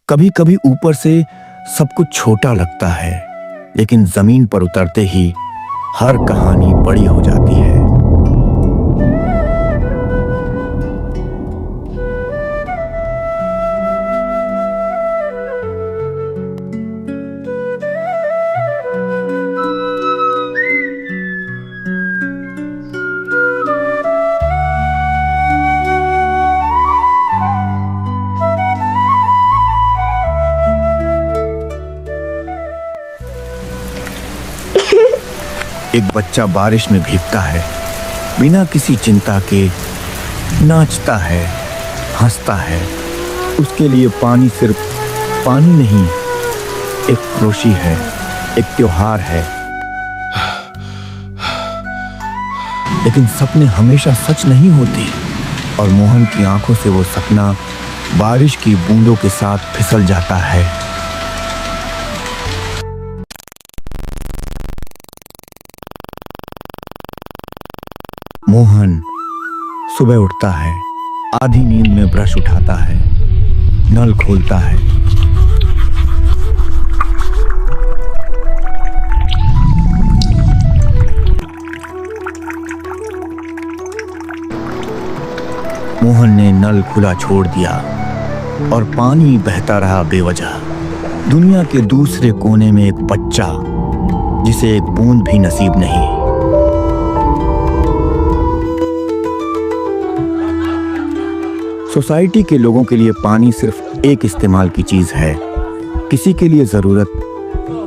कभी कभी ऊपर से सब कुछ छोटा लगता है, लेकिन जमीन पर उतरते ही हर कहानी बड़ी हो जाती है। एक बच्चा बारिश में भीगता है, बिना किसी चिंता के नाचता है, हंसता है। उसके लिए पानी सिर्फ पानी नहीं, एक खुशी है, एक त्योहार है। लेकिन सपने हमेशा सच नहीं होते और मोहन की आंखों से वो सपना बारिश की बूंदों के साथ फिसल जाता है। मोहन सुबह उठता है, आधी नींद में ब्रश उठाता है, नल खोलता है। मोहन ने नल खुला छोड़ दिया और पानी बहता रहा बेवजह। दुनिया के दूसरे कोने में एक बच्चा जिसे एक बूंद भी नसीब नहीं। सोसाइटी के लोगों के लिए पानी सिर्फ एक इस्तेमाल की चीज है, किसी के लिए जरूरत,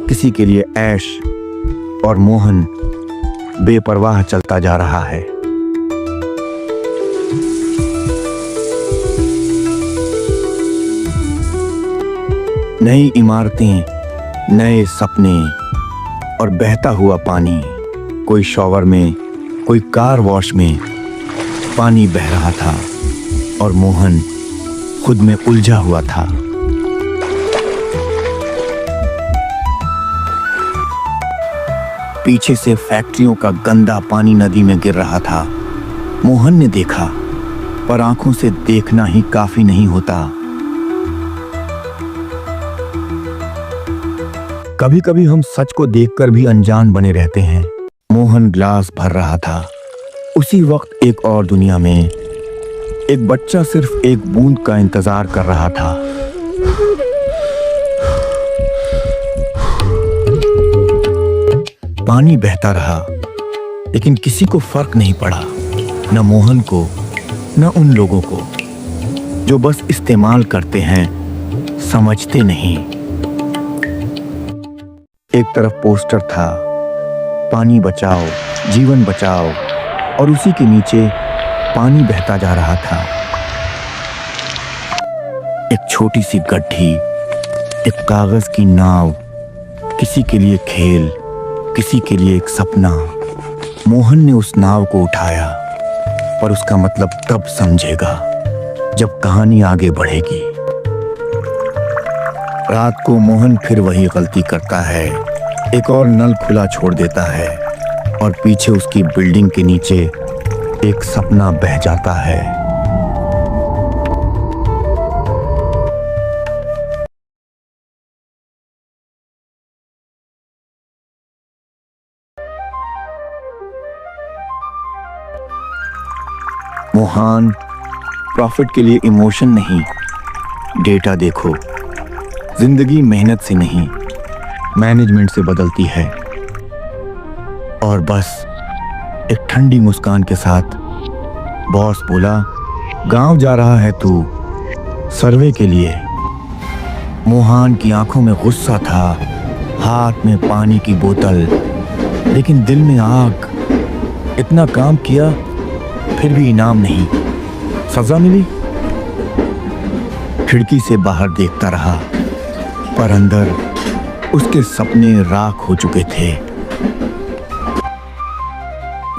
किसी के लिए ऐश, और मोहन बेपरवाह चलता जा रहा है। नई इमारतें, नए सपने और बहता हुआ पानी। कोई शॉवर में, कोई कार वॉश में पानी बह रहा था और मोहन खुद में उलझा हुआ था। पीछे से फैक्ट्रियों का गंदा पानी नदी में गिर रहा था। मोहन ने देखा, पर आंखों से देखना ही काफी नहीं होता। कभी कभी हम सच को देखकर भी अनजान बने रहते हैं। मोहन ग्लास भर रहा था। उसी वक्त एक और दुनिया में एक बच्चा सिर्फ एक बूंद का इंतजार कर रहा था। पानी बहता रहा, लेकिन किसी को फर्क नहीं पड़ा, न मोहन को, न उन लोगों को जो बस इस्तेमाल करते हैं, समझते नहीं। एक तरफ पोस्टर था, पानी बचाओ, जीवन बचाओ, और उसी के नीचे पानी बहता जा रहा था। एक छोटी सी गड्ढी, एक कागज की नाव, किसी के लिए खेल, किसी के लिए एक सपना। मोहन ने उस नाव को उठाया, पर उसका मतलब तब समझेगा जब कहानी आगे बढ़ेगी। रात को मोहन फिर वही गलती करता है, एक और नल खुला छोड़ देता है और पीछे उसकी बिल्डिंग के नीचे एक सपना बह जाता है। मोहन, प्रॉफिट के लिए इमोशन नहीं, डेटा देखो। जिंदगी मेहनत से नहीं, मैनेजमेंट से बदलती है। और बस एक ठंडी मुस्कान के साथ बॉस बोला, गांव जा रहा है तू सर्वे के लिए। मोहन की आंखों में गुस्सा था, हाथ में पानी की बोतल, लेकिन दिल में आग। इतना काम किया, फिर भी इनाम नहीं, सजा मिली। खिड़की से बाहर देखता रहा, पर अंदर उसके सपने राख हो चुके थे।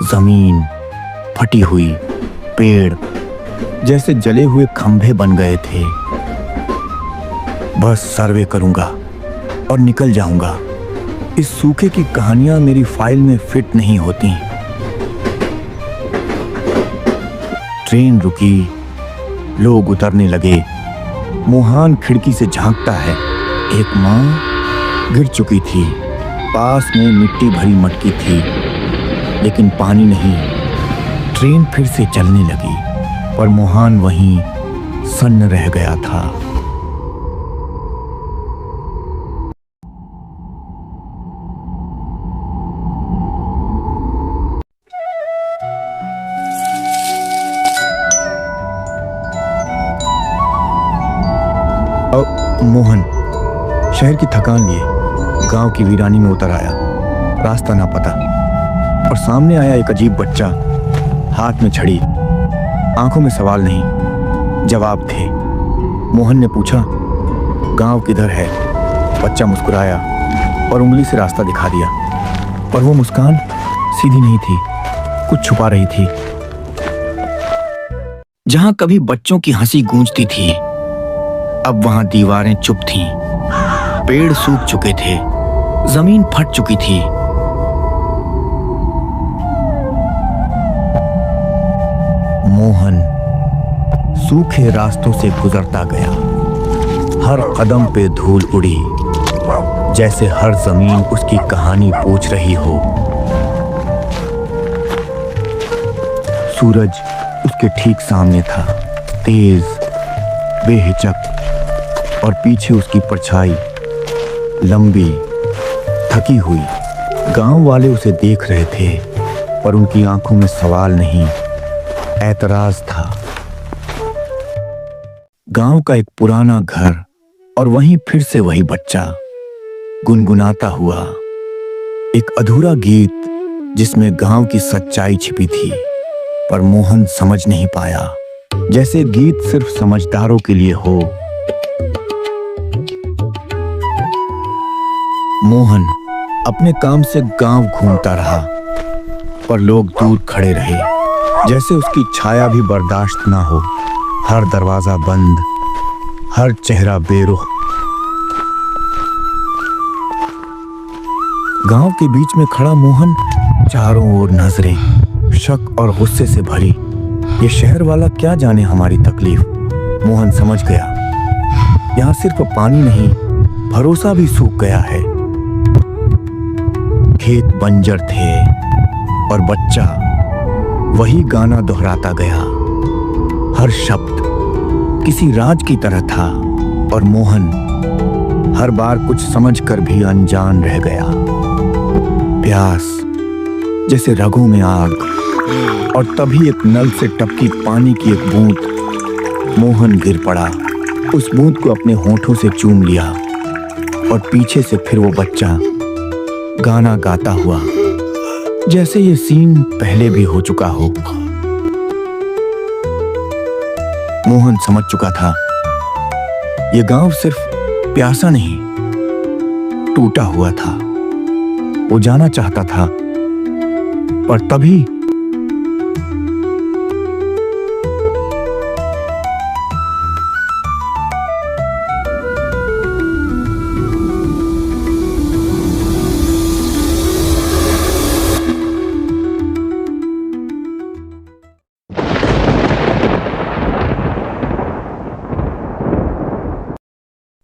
जमीन फटी हुई, पेड़ जैसे जले हुए खंभे बन गए थे। बस सर्वे करूंगा और निकल जाऊंगा। इस सूखे की कहानियां मेरी फाइल में फिट नहीं होती। ट्रेन रुकी, लोग उतरने लगे, मोहन खिड़की से झांकता है। एक माँ गिर चुकी थी, पास में मिट्टी भरी मटकी थी, लेकिन पानी नहीं। ट्रेन फिर से चलने लगी, पर मोहन वहीं सन्न रह गया था। मोहन शहर की थकान लिए गांव की वीरानी में उतर आया। रास्ता ना पता, और सामने आया एक अजीब बच्चा, हाथ में छड़ी, आंखों में सवाल नहीं जवाब थे। मोहन ने पूछा, गांव किधर है? बच्चा मुस्कुराया और उंगली से रास्ता दिखा दिया, पर वो मुस्कान सीधी नहीं थी, कुछ छुपा रही थी। जहां कभी बच्चों की हंसी गूंजती थी, अब वहां दीवारें चुप थीं, पेड़ सूख चुके थे, जमीन फट चुकी थी। मोहन सूखे रास्तों से गुजरता गया। हर कदम पे धूल उड़ी, जैसे हर जमीन उसकी कहानी पूछ रही हो। सूरज उसके ठीक सामने था, तेज, बेहिचक, और पीछे उसकी परछाई, लंबी, थकी हुई। गांव वाले उसे देख रहे थे, पर उनकी आंखों में सवाल नहीं, ऐतराज था। गांव का एक पुराना घर, और वहीं फिर से वही बच्चा गुनगुनाता हुआ, एक अधूरा गीत जिसमें गांव की सच्चाई छिपी थी, पर मोहन समझ नहीं पाया, जैसे गीत सिर्फ समझदारों के लिए हो। मोहन अपने काम से गांव घूमता रहा, पर लोग दूर खड़े रहे, जैसे उसकी छाया भी बर्दाश्त ना हो। हर दरवाजा बंद, हर चेहरा बेरुख। गांव के बीच में खड़ा मोहन, चारों ओर नजरें, शक और गुस्से से भरी। ये शहर वाला क्या जाने हमारी तकलीफ। मोहन समझ गया, यहाँ सिर्फ पानी नहीं, भरोसा भी सूख गया है। खेत बंजर थे, और बच्चा वही गाना दोहराता गया। हर शब्द किसी राज की तरह था, और मोहन हर बार कुछ समझकर भी अनजान रह गया। प्यास जैसे रगों में आग, और तभी एक नल से टपकी पानी की एक बूंद। मोहन गिर पड़ा, उस बूंद को अपने होठों से चूम लिया, और पीछे से फिर वो बच्चा गाना गाता हुआ, जैसे ये सीन पहले भी हो चुका हो। मोहन समझ चुका था, ये गांव सिर्फ प्यासा नहीं, टूटा हुआ था। वो जाना चाहता था, पर तभी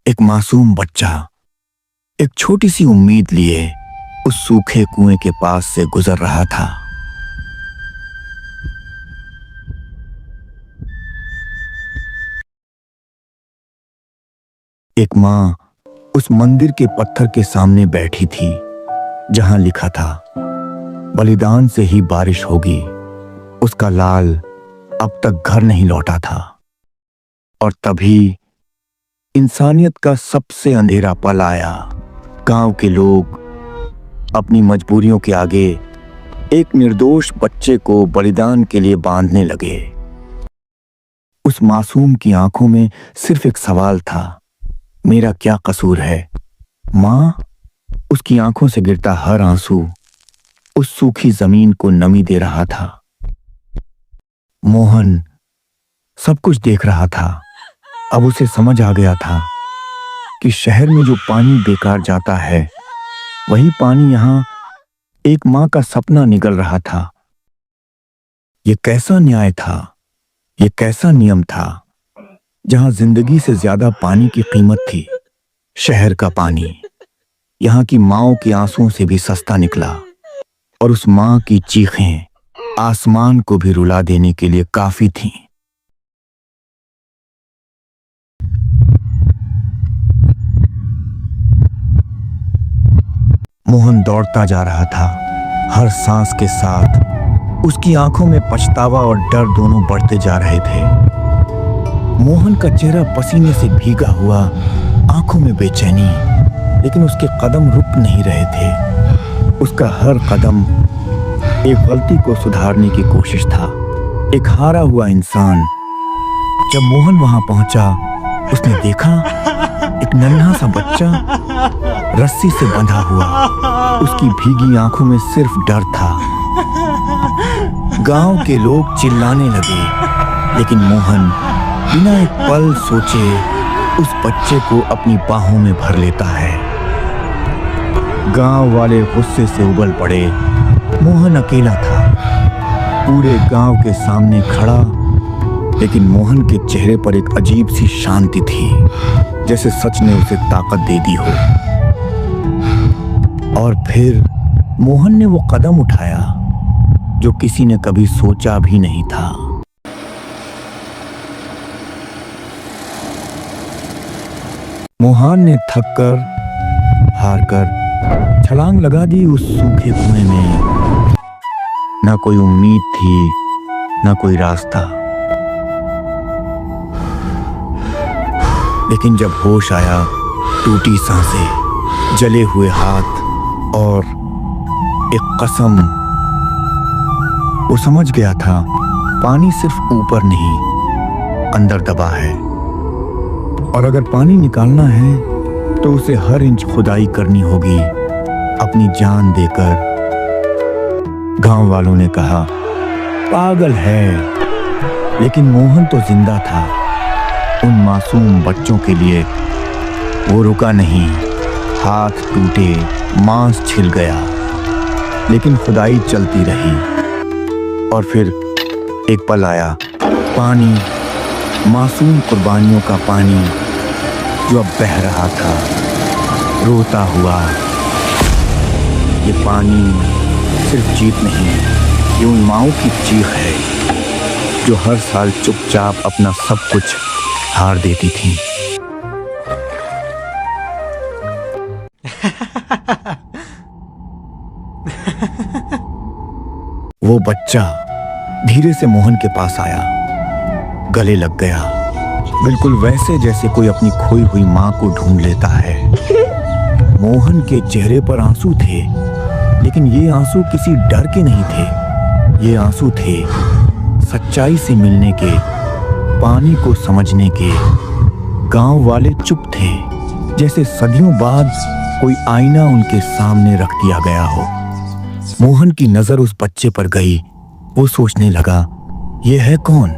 एक मासूम बच्चा एक छोटी सी उम्मीद लिए उस सूखे कुएं के पास से गुजर रहा था। एक मां उस मंदिर के पत्थर के सामने बैठी थी, जहां लिखा था, बलिदान से ही बारिश होगी। उसका लाल अब तक घर नहीं लौटा था, और तभी इंसानियत का सबसे अंधेरा पल आया। गांव के लोग अपनी मजबूरियों के आगे एक निर्दोष बच्चे को बलिदान के लिए बांधने लगे। उस मासूम की आंखों में सिर्फ एक सवाल था, मेरा क्या कसूर है? मां, उसकी आंखों से गिरता हर आंसू उस सूखी जमीन को नमी दे रहा था। मोहन सब कुछ देख रहा था। अब उसे समझ आ गया था कि शहर में जो पानी बेकार जाता है, वही पानी यहां एक मां का सपना निगल रहा था। ये कैसा न्याय था? ये कैसा नियम था? जहां जिंदगी से ज्यादा पानी की कीमत थी। शहर का पानी यहाँ की माँओं के आंसुओं से भी सस्ता निकला, और उस माँ की चीखें आसमान को भी रुला देने के लिए काफी थीं। मोहन दौड़ता जा रहा था। हर सांस के साथ उसकी आंखों में पछतावा और डर दोनों बढ़ते जा रहे थे। मोहन का चेहरा पसीने से भीगा हुआ, आंखों में बेचैनी, लेकिन उसके कदम रुक नहीं रहे थे। उसका हर कदम एक गलती को सुधारने की कोशिश था, एक हारा हुआ इंसान। जब मोहन वहां पहुंचा, उसने देखा एक नन्हा सा बच्चा रस्सी से बंधा हुआ। उसकी भीगी आंखों में सिर्फ डर था। गांव के लोग चिल्लाने लगे, लेकिन मोहन बिना एक पल सोचे उस बच्चे को अपनी बाहों में भर लेता है। गांव वाले गुस्से से उबल पड़े। मोहन अकेला था, पूरे गांव के सामने खड़ा, लेकिन मोहन के चेहरे पर एक अजीब सी शांति थी, जैसे सच ने उसे ताकत दे दी हो। और फिर मोहन ने वो कदम उठाया जो किसी ने कभी सोचा भी नहीं था। मोहन ने थककर, हारकर छलांग लगा दी उस सूखे कुएं में। ना कोई उम्मीद थी, ना कोई रास्ता। लेकिन जब होश आया, टूटी सांसें, जले हुए हाथ और एक कसम, वो समझ गया था पानी सिर्फ ऊपर नहीं, अंदर दबा है। और अगर पानी निकालना है तो उसे हर इंच खुदाई करनी होगी, अपनी जान देकर। गांव वालों ने कहा, पागल है, लेकिन मोहन तो जिंदा था। उन मासूम बच्चों के लिए वो रुका नहीं। हाथ टूटे, मांस छिल गया, लेकिन खुदाई चलती रही। और फिर एक पल आया, पानी, मासूम कुर्बानियों का पानी जो अब बह रहा था, रोता हुआ। ये पानी सिर्फ जीत नहीं, ये उन माँओं की चीख है जो हर साल चुपचाप अपना सब कुछ हार देती थी। वो बच्चा धीरे से मोहन के पास आया, गले लग गया, बिल्कुल वैसे जैसे कोई अपनी खोई हुई माँ को ढूंढ लेता है। मोहन के चेहरे पर आंसू थे, लेकिन ये आंसू किसी डर के नहीं थे। ये आंसू थे सच्चाई से मिलने के, पानी को समझने के। गांव वाले चुप थे, जैसे सदियों बाद कोई आईना उनके सामने रख दिया गया हो। मोहन की नजर उस बच्चे पर गई। वो सोचने लगा, ये है कौन?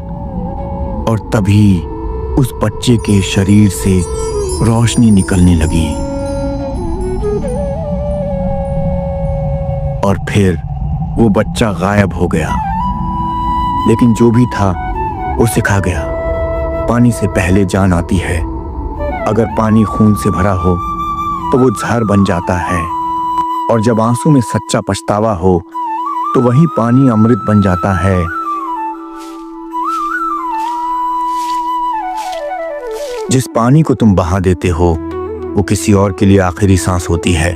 और तभी उस बच्चे के शरीर से रोशनी निकलने लगी। और फिर वो बच्चा गायब हो गया। लेकिन जो भी था वो सिखा गया, पानी से पहले जान आती है। अगर पानी खून से भरा हो तो वो जहर बन जाता है, और जब आंसू में सच्चा पछतावा हो तो वही पानी अमृत बन जाता है। जिस पानी को तुम बहा देते हो वो किसी और के लिए आखिरी सांस होती है।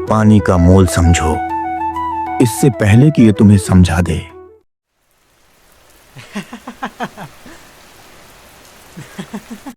पानी का मोल समझो, इससे पहले कि ये तुम्हें समझा दे।